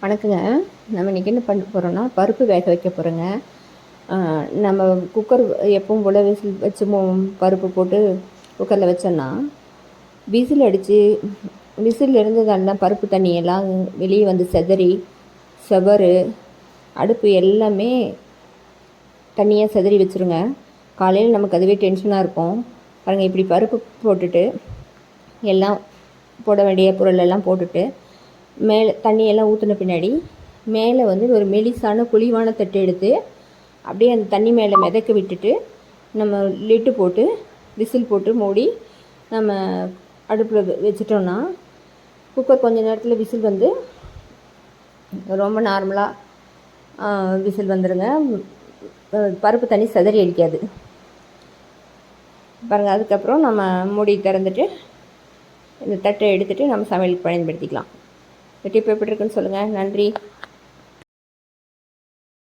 வணக்கங்க. நம்ம இன்றைக்கி என்ன பண்ண போகிறோன்னா, பருப்பு வேக வைக்க போகிறோங்க. நம்ம குக்கர் எப்பவும் போல் விசில் வச்சு பருப்பு போட்டு குக்கரில் வச்சோன்னா, விசில் அடித்து விசில் இருந்ததெல்லாம் பருப்பு தண்ணியெல்லாம் வெளியே வந்து செவரு அடுப்பு எல்லாமே தண்ணியாக செதறி வச்சுருங்க. காலையில் நமக்கு அதுவே டென்ஷனாக இருக்கும். பாருங்கள், இப்படி பருப்பு போட்டுட்டு எல்லாம் போட வேண்டிய பொருளெல்லாம் போட்டுட்டு மேலே தண்ணியெல்லாம் ஊற்றின பின்னாடி மேலே வந்து ஒரு மெலிசான குழிவான தட்டு எடுத்து அப்படியே அந்த தண்ணி மேலே மிதக்க விட்டுட்டு நம்ம லிட்டு போட்டு விசில் போட்டு மூடி நம்ம அடுப்பில் வச்சிட்டோன்னா குக்கர் கொஞ்சம் நேரத்தில் விசில் வந்து ரொம்ப நார்மலாக விசில் வந்துடுங்க. பருப்பு தண்ணி செதறி அடிக்காது பாருங்கள். அதுக்கப்புறம் நம்ம மூடி திறந்துட்டு இந்த தட்டை எடுத்துகிட்டு நம்ம சமையலுக்கு பயன்படுத்திக்கலாம். டிப் எப்படி இருக்குன்னு சொல்லுங்கள். நன்றி.